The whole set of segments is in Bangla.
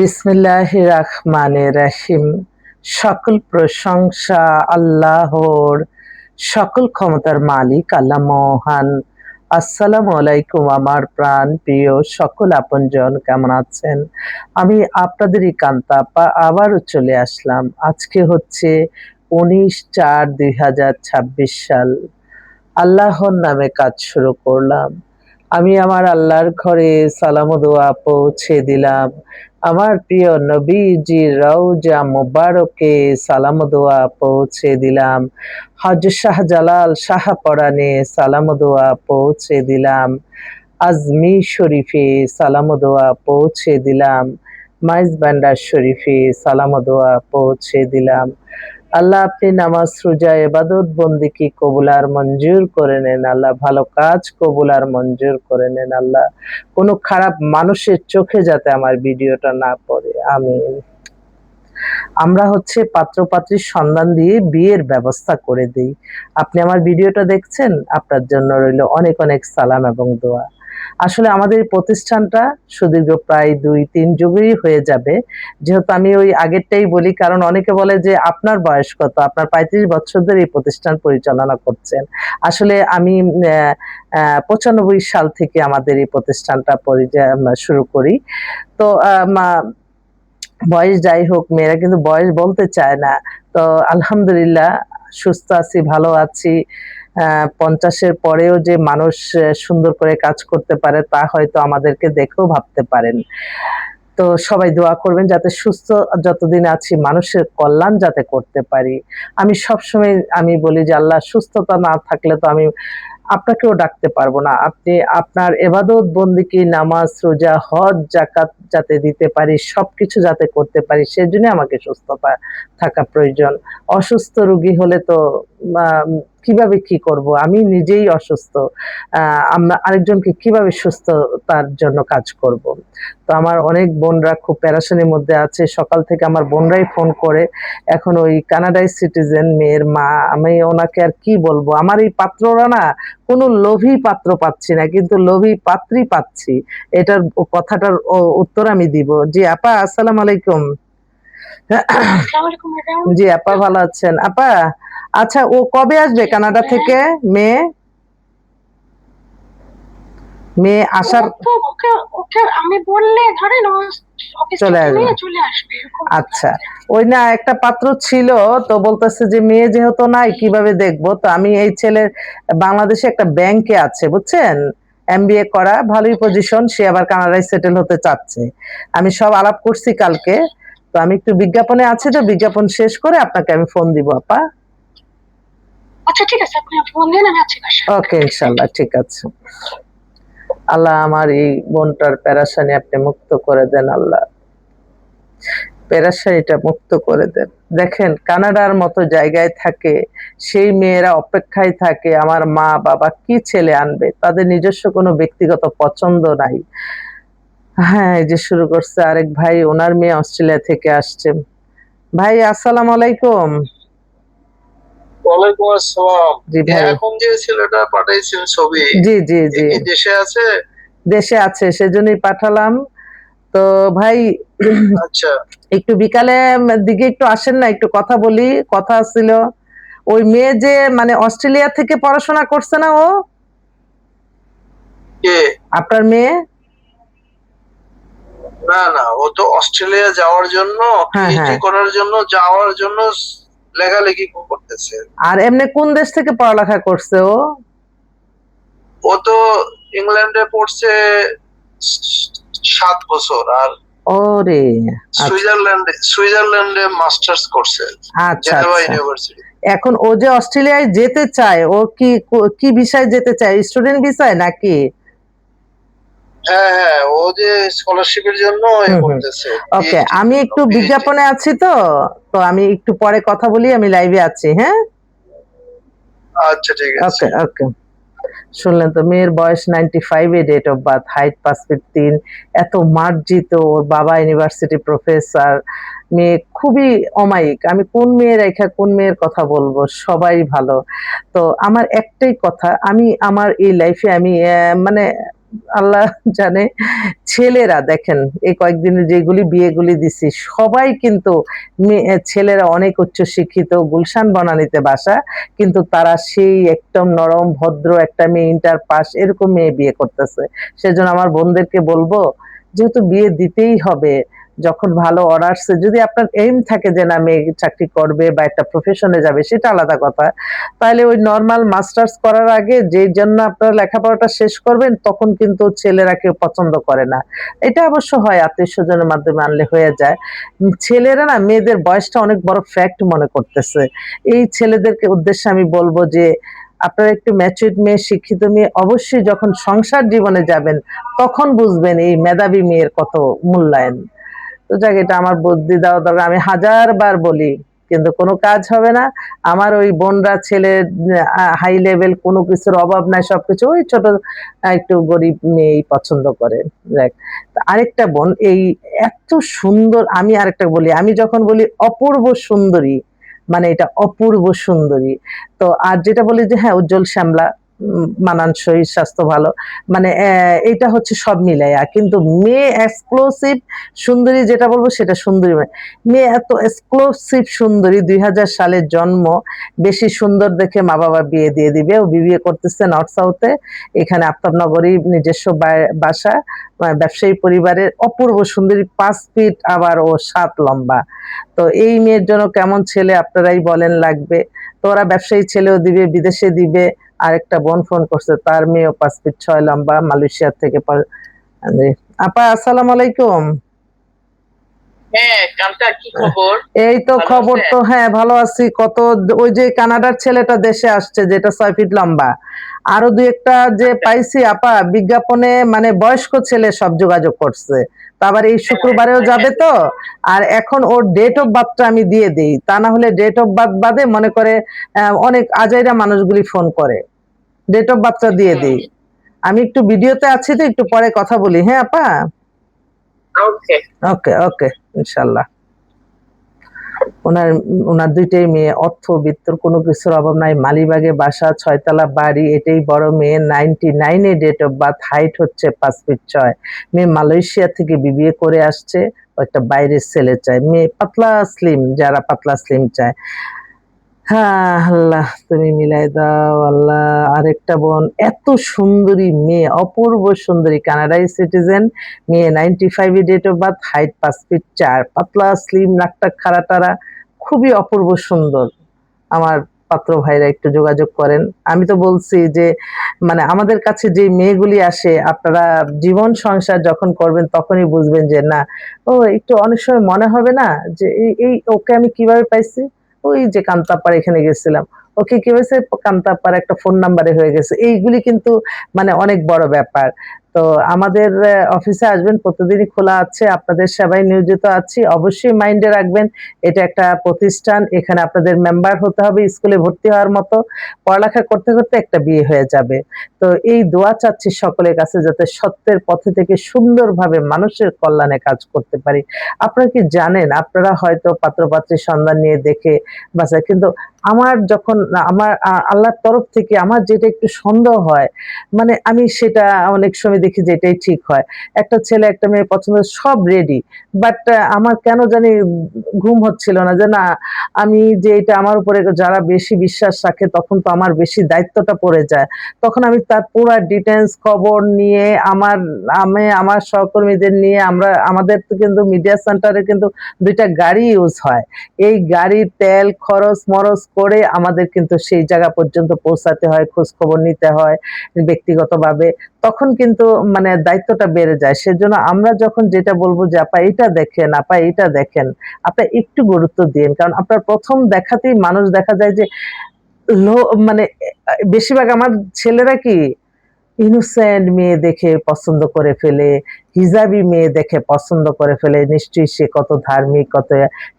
বিসমিল্লাহির রহমানির রহিম। সকল প্রশংসা আল্লাহর, সকল ক্ষমতার মালিক আল্লাহ মহান। আসসালামু আলাইকুম আমার প্রাণ প্রিয় সকল আপনজন, কেমন আছেন? আমি আপনাদেরই কান্তা আপা আবারও চলে আসলাম। আজকে হচ্ছে 19/4/2026 সাল। আল্লাহর নামে কাজ শুরু করলাম। আমি আমার আল্লাহর ঘরে সালাম ও দোয়া পৌঁছে দিলাম। আমার প্রিয় নবীজির রওজা মুবারকে সালাম ও দোয়া পৌঁছে দিলাম। হযরত শাহজালাল শাহপরানে সালাম ও দোয়া পৌঁছে দিলাম। আজমির শরীফে সালাম ও দোয়া পৌঁছে দিলাম। মাইজবান্ডার শরীফে সালাম ও দোয়া পৌঁছে দিলাম। আল্লাহ আপনি নামাজ রোজা ইবাদত বন্দেগী কবুল আর মঞ্জুর করে নেন আল্লাহ। ভালো কাজ কবুল আর মঞ্জুর করে নেন আল্লাহ। কোনো খারাপ মানুষের চোখে যাতে আমার ভিডিওটা না পড়ে, আমিন। আমরা হচ্ছে পাত্র-পাত্রীর সন্ধান দিয়ে বিয়ের ব্যবস্থা করে দেই। আপনি আমার ভিডিওটা দেখছেন, আপনার জন্য রইল অনেক অনেক সালাম এবং দোয়া। আসলে আমাদের এই প্রতিষ্ঠানটা সুদীর্ঘ প্রায় ২-৩ যুগেরই হয়ে যাবে। যেহেতু আমি ওই আগেরটাই বলি, কারণ অনেকে বলে যে আপনার বয়স কত? আপনার ৩৫ বছর ধরে এই প্রতিষ্ঠান পরিচালনা করছেন। আসলে আমি ৯৫ সাল থেকে আমাদের এই প্রতিষ্ঠানটা শুরু করি। তো বয়স যাই হোক, মেয়েরা কিন্তু বয়স বলতে চায় না। তো আলহামদুলিল্লাহ সুস্থ আছি, ভালো আছি। ৫০ এর পরেও যে মানুষ সুন্দর করে কাজ করতে পারে তা হয়তো আমাদেরকে দেখেও ভাবতে পারেন। তো সবাই দোয়া করবেন যাতে সুস্থ যতদিন আছি মানুষের কল্যাণ যাতে করতে পারি। আমি সবসময় বলি যে আল্লাহ সুস্থতা না থাকলে তো আমি আপনাকেও ডাকতে পারবো না। আপনি আপনার ইবাদত বন্দেগী, নামাজ, রোজা, হজ, যাকাত যাতে দিতে পারি, সবকিছু যাতে করতে পারি সেজন্য আমাকে সুস্থতা থাকা প্রয়োজন। অসুস্থ রোগী হলে তো কিভাবে কি করব? আমি নিজেই অসুস্থ। আমরা আরেকজনকে কিভাবে সুস্থতার জন্য কাজ করব? তো আমার অনেক বোনরা খুব পেরেশানির মধ্যে আছে। সকাল থেকে আমার বোনরাই ফোন করে। এখন ওই কানাডায় সিটিজেন মেয়ের মা, আমি ওনাকে আর কি বলবো? আমার এই পাত্ররা না কোনো লোভী পাত্র পাচ্ছি না, কিন্তু লোভী পাত্রী পাচ্ছি। এটার কথাটার উত্তর আমি দিব। জি আপা, আসসালামু আলাইকুম। জি আপা, ভালো আছেন? আপা, আচ্ছা ও কবে আসবে কানাডা থেকে? মেয়ে মেয়ে আসার আমি বললে ধরেন চলে আসবে। আচ্ছা, ওই না একটা পাত্র ছিল, তো বলতেছে যে মেয়ে যেহেতু নাই কিভাবে দেখবো। তো আমি এই ছেলের বাংলাদেশে একটা ব্যাংকে আছে বুঝছেন, এমবিএ করা, ভালোই পজিশন, সে আবার কানাডায় সেটেল হতে চাচ্ছে। আমি সব আলাপ করছি কালকে। তো আমি একটু বিজ্ঞাপনে আছি, তো বিজ্ঞাপন শেষ করে আপনাকে আমি ফোন দিব আপা। আচ্ছা ঠিক আছে, আপনি ফোন দেন, আমি আছি বাসায়। ওকে, ইনশাআল্লাহ, ঠিক আছে। আল্লাহ আমার এই বোনটার পেরেশানি আপনি মুক্ত করে দেন আল্লাহ। পেরেশানিটা মুক্ত করে দেন। দেখেন কানাডার মতো জায়গায় থাকে, সেই মেয়েরা অপেক্ষায় থাকে আমার মা বাবা কি ছেলে আনবে, তাদের নিজস্ব কোনো ব্যক্তিগত পছন্দ নাই। হ্যাঁ, এই যে শুরু করছে আরেক ভাই, ওনার মেয়ে অস্ট্রেলিয়া থেকে আসছে। ভাই আসসালামু আলাইকুম। ওয়ালাইকুম আসসালাম। জি ভাই, এখন যে ছেলেটা পাঠাইছেন ছবি, জি জি জি, দেশে আছে? দেশে আছে, সেজন্যই পাঠালাম। তো ভাই আচ্ছা, একটু বিকালে দিকে একটু আসেন না, একটু কথা বলি, কথা ছিল। ওই মেয়ে যে মানে অস্ট্রেলিয়া থেকে পড়াশোনা করছে না ও? কে? আপনার মেয়ে? না না, ও তো অস্ট্রেলিয়া যাওয়ার জন্য, পিএইচডি করার জন্য যাওয়ার জন্য লেখালেখি করতেছে। আর এমনি কোন দেশ থেকে পড়ালেখা করছে ও? ও তো ইংল্যান্ডে পড়ছে 7 বছর, আর ওরে সুইজারল্যান্ডে মাস্টার্স করছে, আচ্ছা জেনেভা আচ্ছা। ইউনিভার্সিটি। এখন ও যে অস্ট্রেলিয়ায় যেতে চায়, ও কি কি ভিসায় যেতে চায়? স্টুডেন্ট ভিসায় নাকি? হ্যাঁ হ্যাঁ, ও যে স্কলারশিপের জন্য করতেছে। ওকে, আমি একটু বিজ্ঞাপনে আছি, তো তো আমি একটু পরে কথা বলি, আমি লাইভে আছি। হ্যাঁ, আচ্ছা ঠিক আছে। ওকে ওকে। শুনলেন তো, মেয়ের বয়স 95, এ date of birth, height 5 feet 3, এত মার্জিত, ওর বাবা ইউনিভার্সিটি প্রফেসর। মেয়ে খুবই অমায়িক। আমি কোন মেয়ে রেখা কোন মেয়ের কথা বলবো, সবাই ভালো। তো আমার একটাই কথা, আমি আমার এই লাইফে আমি মানে আল্লাহ জানে। ছেলেরা দেখেন এই কয়েকদিনে যেগুলি বিয়েগুলি দিছি সবাই কিন্তু ছেলেরা অনেক উচ্চশিক্ষিত, গুলশান বনানীতে বাসা, কিন্তু তারা সেই একদম নরম ভদ্র একটা মেয়ে ইন্টার পাস এরকম মেয়ে বিয়ে করতেছে। সেজন্য আমার বোনদেরকে বলবো, যেহেতু বিয়ে দিতেই হবে, যখন ভালো অনার্সে যদি আপনার এইম থাকে যে না মেয়ে চাকরি করবে বা একটা প্রফেশনে যাবে সেটা আলাদা কথা। তাহলে ওই নরমাল মাস্টার্স করার আগে যেই জন্য আপনারা লেখাপড়াটা শেষ করবেন তখন কিন্তু ছেলেরা কেউ পছন্দ করে না। এটা অবশ্য হয় আত্মীয়-স্বজনের মাধ্যমে আনলে হয়ে যায়। ছেলেরা না মেয়েদের বয়সটা অনেক বড় ফ্যাক্ট মনে করতেছে। এই ছেলেদেরকে উদ্দেশ্যে আমি বলব যে আপনারা একটু ম্যাচিউরড মেয়ে, শিক্ষিত মেয়ে অবশ্যই যখন সংসার জীবনে যাবেন তখন বুঝবেন এই মেধাবী মেয়ের কত মূল্যায়ন। তো যাক এটা আমার বুদ্ধি দেওয়া দরকার, আমি হাজার বার বলি কিন্তু কোনো কাজ হবে না। আমার ওই বোনরা ছেলে হাই লেভেল কোনো কিছুর অভাব নাই, সবকিছু ওই ছোট একটু গরিব মেয়েই পছন্দ করে। দেখ আরেকটা বোন এই এত সুন্দর, আমি আরেকটা বলি, আমি যখন বলি অপূর্ব সুন্দরী মানে এটা অপূর্ব সুন্দরী। তো আর যেটা বলি যে হ্যাঁ উজ্জ্বল শ্যামলা, মানানসই, স্বাস্থ্য ভালো, মানে এইটা হচ্ছে সব মিলাইয়া। কিন্তু মেয়ে এক্সক্লুসিভ সুন্দরী যেটা বলবো সেটা সুন্দরী মানে মেয়ে এত এক্সক্লুসিভ সুন্দরী, 2000 সালের জন্ম, বেশি সুন্দর দেখে মা বাবা বিয়ে দিয়ে দিবে। ও বিয়ে করতেছে নর্থ সাউথে, এখানে আফতাবনগরী নিজস্ব বাসা, ব্যবসায়ী পরিবারের, অপূর্ব সুন্দরী, 5 ফিট আবার ও 7 লম্বা। তো এই মেয়ের জন্য কেমন ছেলে আপনারাই বলেন লাগবে। তো ওরা ব্যবসায়ী ছেলেও দিবে, বিদেশে দিবে। আরেকটা বোন ফোন করছে, তার মেয়েও 5 ফিট 6 লম্বা, মালয়েশিয়া থেকে। আপা আসসালামু আলাইকুম। হ্যাঁ, কান্তা কি খবর? এই তো ভালো খবর আছেন? তো হ্যাঁ ভালো আছি। কত ওই যে কানাডার ছেলেটা দেশে আসছে যেটা 6 ফিট লম্বা, আরো দুই একটা যে আচ্ছা। পাইছি আপা বিজ্ঞাপনে, মানে বয়স্ক ছেলে সব যোগাযোগ করছে। তো আবার এই শুক্রবারেও যাবে তো। আর এখন ওর ডেট অফ বার্থটা আমি দিয়ে দেই, তা না হলে ডেট অফ বার্থ বাদে মনে করে অনেক আজাইরা মানুষগুলি ফোন করে। ডেট অফ বার্থটা দিয়ে দিই। আমি একটু ভিডিওতে আছি তো একটু পরে কথা বলি, হ্যাঁ আপা? ওকে। ওকে ওকে, ইনশাল্লাহ। ওনার ওনার দুইটাই মেয়ে, অর্থবিত্তর কোনো কিছুর অভাব নাই, মালিবাগে বাসা, 6 তলা বাড়ি, এটাই বড় মেয়ে, 99 এ ডেট অফ বার্থ, হাইট হচ্ছে 5 ফিট 6। মেয়ে মালয়েশিয়া থেকে বিবিএ করে আসছে, ও একটা বাইরের ছেলে চায়। মেয়ে পাতলা স্লিম, যারা পাতলা স্লিম চায়। হ্যাঁ আল্লাহ তুমি মিলাই দাও আল্লাহ। আরেকটা বোন এত সুন্দরী মেয়ে, অপূর্ব সুন্দরী, কানাডাই সিটিজেন, মেয়ে 95 এ date of birth, height 5 feet 4, পাতলা স্লিম, নাকটা খাড়া টারা, খুবই অপূর্ব সুন্দর। আমার পাত্র ভাইরা একটু যোগাযোগ করেন। আমি তো বলছি যে মানে আমাদের কাছে যে মেয়েগুলি আসে আপনারা জীবন সংসার যখন করবেন তখনই বুঝবেন যে না, ও একটু অনেক সময় মনে হবে না যে এই ওকে আমি কিভাবে পাইছি, ওই যে কান্তাপাড় এখানে গেছিলাম, ওকে কি হয়েছে কান্তাপাড় একটা ফোন নাম্বারে হয়ে গেছে। এইগুলি কিন্তু মানে অনেক বড় ব্যাপার। তো আমাদের অফিসে আসবেন, প্রতিদিনই খোলা আছে, আপনাদের সেবায় নিয়োজিত আছি। অবশ্যই মাইন্ডে রাখবেন এটা একটা প্রতিষ্ঠান, এখানে আপনাদের মেম্বার হতে হবে, স্কুলে ভর্তি হওয়ার মতো, পড়ালেখা করতে করতে একটা বিয়ে হয়ে যাবে। তো এই দোয়া চাচ্ছি সকলের কাছে যাতে সত্যের পথে থেকে সুন্দরভাবে মানুষের কল্যাণে কাজ করতে পারি। আপনারা কি জানেন, আপনারা হয়তো পাত্রপাত্রীর সন্ধান নিয়ে দেখে বাছাই, কিন্তু আমার যখন আমার আল্লাহর তরফ থেকে আমার যেটা একটু সন্দেহ হয়, মানে আমি সেটা অনেক সময় দেখি যে এটাই ঠিক হয়। একটা ছেলে একটা মেয়ে পছন্দ, সব রেডি, বাট আমার কেন জানি ঘুম হচ্ছিল না যে না, আমি যে এটা আমার উপরে যারা বেশি বিশ্বাস রাখে তখন তো আমার বেশি দায়িত্বটা পড়ে যায়। তখন আমি তার পুরা ডিটেইলস খবর নিয়ে আমি আমার সহকর্মীদের নিয়ে আমাদের তো কিন্তু মিডিয়া সেন্টারে কিন্তু ২ টা গাড়ি ইউজ হয়। এই গাড়ির তেল খরচ-মরচ করে আমাদের কিন্তু সেই জায়গা পর্যন্ত পৌঁছাতে হয়, খোঁজ খবর নিতে হয় ব্যক্তিগতভাবে। তখন কিন্তু মানে দায়িত্বটা বেড়ে যায়। সেজন্য আমরা যখন যেটা বলবো যে আপা এটা দেখেন, আপা এটা দেখেন, আপনি একটু গুরুত্ব দিন। কারণ আপনার ১ম দেখাতেই মানুষ দেখা যায় যে লো মানে বেশিরভাগ আমার ছেলেরা কি ইনোসেন্ট মেয়ে দেখে পছন্দ করে ফেলে, হিজাবি মেয়ে দেখে পছন্দ করে ফেলে, নিশ্চয়ই সে কত ধার্মিক, কত।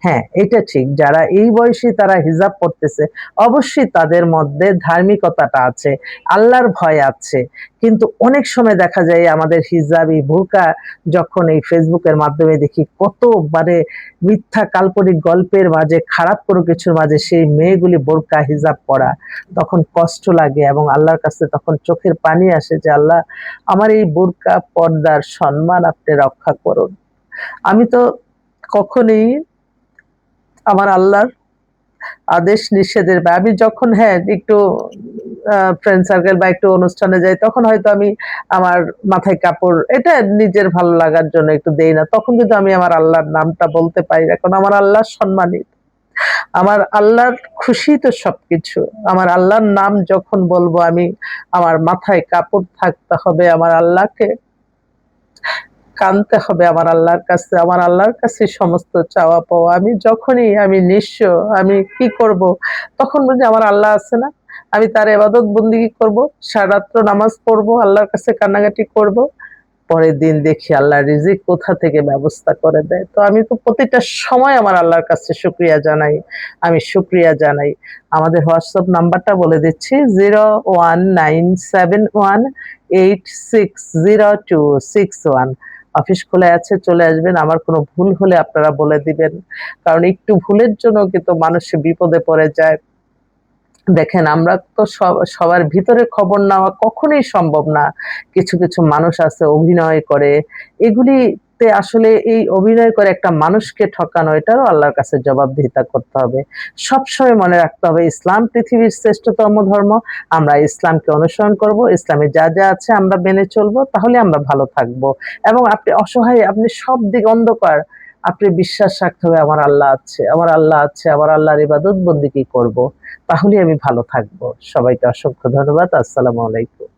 হ্যাঁ, এটা ঠিক, যারা এই বয়সী তারা হিজাব পড়তেছে, অবশ্যই তাদের মধ্যে ধার্মিকতাটা আছে, আল্লাহর ভয় আছে। কিন্তু অনেক সময় দেখা যায় আমাদের হিজাবি বোরকা যখন এই ফেসবুকের মাধ্যমে দেখি, কত মানে মিথ্যা কাল্পনিক গল্পের মাঝে, খারাপ কোনো কিছুর মাঝে সেই মেয়েগুলি বোরকা হিজাব পরা, তখন কষ্ট লাগে এবং আল্লাহর কাছে তখন চোখের পানি আসে যে আল্লাহ, আমার এই বোরকা পর্দার সম্মান আপনি রক্ষা করুন। আমি তো কখনোই আমার আল্লাহর আদেশ নিষেধের আমি যখন একটু ফ্রেন্ড সার্কেল বা একটু অনুষ্ঠানে যাই, তখন হয়তো আমি আমার মাথায় কাপড় এটা নিজের ভালো লাগার জন্য একটু দেই না, তখন কিন্তু আমি আমার আল্লাহর নামটা বলতে পারি না, কারণ আমার আল্লাহ সম্মানিত, আমার আল্লাহর খুশি তো সবকিছু। আমার আল্লাহর নাম যখন বলবো, আমি আমার মাথায় কাপড় থাকতে হবে, আমার আল্লাহকে কানতে হবে, আমার আল্লাহর কাছে, আমার আল্লাহর কাছে সমস্ত চাওয়া পাওয়া। আমি যখনই আমি নিঃস্ব, আমি কি করব, তখন বলছি আমার আল্লাহ আছে না, আমি তার ইবাদত বন্দেগী করব, সারারাত্র নামাজ পড়বো, আল্লাহর কাছে কান্নাকাটি করব, পরের দিন দেখি আল্লাহ রিজিক কোথা থেকে ব্যবস্থা করে দেয়। তো আমি তো প্রতিটা সময় আমার আল্লাহর কাছে শুকরিয়া জানাই, আমি শুকরিয়া জানাই। আমাদের হোয়াটসঅ্যাপ নাম্বারটা বলে দিচ্ছি, 01971860261। অফিস খোলা আছে, চলে আসবেন। আমার কোনো ভুল হলে আপনারা বলে দিবেন, কারণ একটু ভুলের জন্য কিন্তু মানুষ বিপদে পড়ে যায়। দেখেন, আমরা তো সবার ভিতরে খবর নেওয়া কখনোই সম্ভব না। কিছু কিছু মানুষ আছে অভিনয় করে, এগুলিতে আসলে এই অভিনয় করে একটা মানুষকে ঠকানো, এটারও আল্লাহর কাছে জবাবদিহিতা করতে হবে। সবসময় মনে রাখতে হবে ইসলাম পৃথিবীর শ্রেষ্ঠতম ধর্ম, আমরা ইসলামকে অনুসরণ করব, ইসলামে যা যা আছে আমরা মেনে চলবো, তাহলে আমরা ভালো থাকবো। এবং আপনি অসহায়, আপনি সব দিক অন্ধকার, আপনি বিশ্বাস রাখতে হবে আমার আল্লাহ আছে, আমার আল্লাহ আছে, আমার আল্লাহর ইবাদত বন্দেগী করব, তাহলে আমি ভালো থাকবো। সবাইকে অসংখ্য ধন্যবাদ। আসসালামু আলাইকুম।